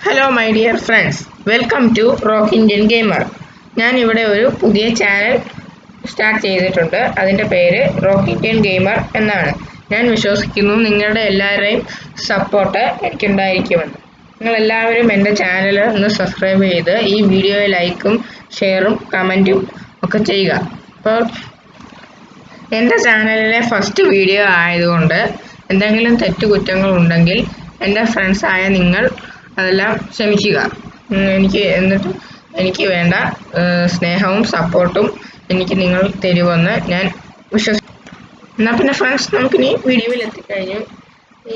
Hello my dear friends, welcome to Rock Indian Gamer. ഞാൻ ഇവിടെ ഒരു പുതിയ ചാനൽ സ്റ്റാർട്ട് ചെയ്തിട്ടുണ്ട്. അതിൻ്റെ പേര് റോക്ക് ഇന്ത്യൻ ഗെയിമർ എന്നാണ്. ഞാൻ വിശ്വസിക്കുന്നു നിങ്ങളുടെ എല്ലാവരുടെയും സപ്പോർട്ട് എനിക്കുണ്ടായിരിക്കുമെന്ന്. നിങ്ങളെല്ലാവരും എൻ്റെ ചാനൽ ഒന്ന് സബ്സ്ക്രൈബ് ചെയ്ത് ഈ വീഡിയോയിൽ ലൈക്കും ഷെയറും കമൻറ്റും ഒക്കെ ചെയ്യുക. അപ്പോൾ എൻ്റെ ചാനലിലെ ഫസ്റ്റ് വീഡിയോ ആയതുകൊണ്ട് എന്തെങ്കിലും തെറ്റുകുറ്റങ്ങളുണ്ടെങ്കിൽ എൻ്റെ ഫ്രണ്ട്സായ നിങ്ങൾ അതെല്ലാം ക്ഷമിക്കുക. എനിക്ക് വേണ്ട സ്നേഹവും സപ്പോർട്ടും എനിക്ക് നിങ്ങൾ തരുമെന്ന് ഞാൻ വിശ്വസിക്കുന്നു. എന്നാൽ പിന്നെ ഫ്രണ്ട്സ്, നമുക്കിനി വീഡിയോയിൽ എത്തിക്കഴിഞ്ഞു.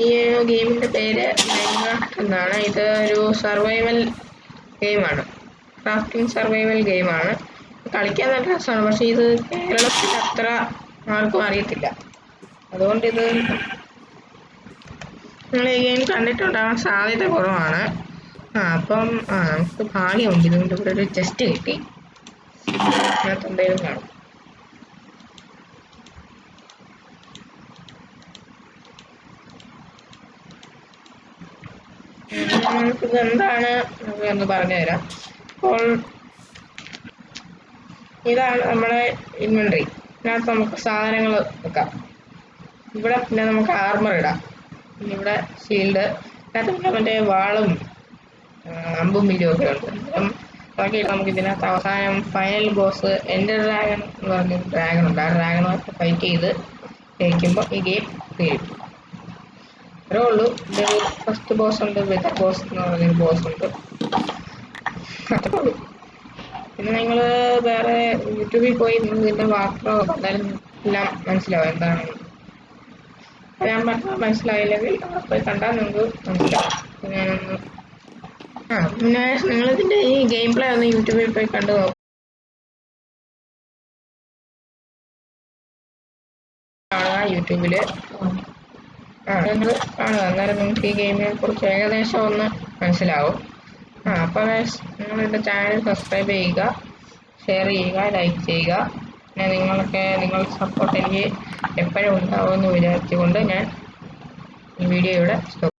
ഈ ഗെയിമിൻ്റെ പേര് മൈൻക്രാഫ്റ്റ് എന്നാണ്. ഇത് ഒരു സർവൈവൽ ഗെയിമാണ്, ക്രാഫ്റ്റിംഗ് സർവൈവൽ ഗെയിമാണ്. കളിക്കാൻ നല്ല രസമാണ്, പക്ഷേ ഇത് കേരളത്തിൽ അത്ര ആർക്കും അറിയത്തില്ല. അതുകൊണ്ട് ഇത് നിങ്ങൾ ഈ ഗെയിം കണ്ടിട്ടുണ്ടാകാൻ സാധ്യത കുറവാണ്. അപ്പം നമുക്ക് ഭാഗ്യമുണ്ട്, ഇതുകൊണ്ട് ഇവിടെ ഒരു ചെസ്റ്റ് കിട്ടി. അതിനകത്ത് എന്തെങ്കിലും കാണും. നമുക്കിത് എന്താണ് എന്ന് പറഞ്ഞുതരാം. അപ്പോൾ ഇതാണ് നമ്മുടെ ഇൻവെന്ററി. ഇതിനകത്ത് നമുക്ക് സാധനങ്ങൾ വെക്കാം. ഇവിടെ പിന്നെ നമുക്ക് ആർമർ ഇടാം. പിന്നെ ഇവിടെ ഷീൽഡ്, ഇതിനകത്ത് പിന്നെ മറ്റേ വാളും അമ്പും വില്ലും ഒക്കെ ഉണ്ട്. ബാക്കി നമുക്ക് ഇതിനകത്ത് അവസാനം ഫൈനൽ ബോസ് എൻഡർ ഡ്രാഗൺ എന്ന് പറഞ്ഞൊരു ഡ്രാഗൺ ഉണ്ട്. ആ ഡ്രാഗണുമായിട്ട് ഫൈറ്റ് ചെയ്ത് ജയിക്കുമ്പോൾ ഈ ഗെയിം തീരും. അത്രേ ഉള്ളൂ. ഇതിൽ ഫസ്റ്റ് ബോസ് ഉണ്ട്, വെതർ ബോസ് എന്ന് പറഞ്ഞൊരു ബോസ് ഉണ്ട്. അത്രേ ഉള്ളൂ. പിന്നെ നിങ്ങൾ വേറെ യൂട്യൂബിൽ പോയി നിങ്ങൾ ഇതിൻ്റെ വാർത്തകളോ കണ്ടാലും എല്ലാം മനസ്സിലാവും എന്താണെന്ന്. ഞാൻ പറഞ്ഞാൽ മനസ്സിലായില്ലെങ്കിൽ അവിടെ പോയി കണ്ടാൽ നിങ്ങൾക്ക് മനസ്സിലാവും. ഞാനൊന്ന് പിന്നെ നിങ്ങളിതിൻ്റെ ഈ ഗെയിം പ്ലേ ഒന്ന് യൂട്യൂബിൽ പോയി കണ്ടു നോക്കുക. യൂട്യൂബിൽ നിങ്ങൾ കാണുക, അന്നേരം നിങ്ങൾക്ക് ഈ ഗെയിമിനെ കുറിച്ച് ഏകദേശം ഒന്ന് മനസ്സിലാവും. അപ്പോൾ നിങ്ങളുടെ ചാനൽ സബ്സ്ക്രൈബ് ചെയ്യുക, ഷെയർ ചെയ്യുക, ലൈക്ക് ചെയ്യുക. പിന്നെ നിങ്ങളുടെ സപ്പോർട്ട് എനിക്ക് എപ്പോഴും ഉണ്ടാവുമെന്ന് വിചാരിച്ചുകൊണ്ട് ഞാൻ ഈ വീഡിയോ ഇവിടെ സ്റ്റോപ്പ്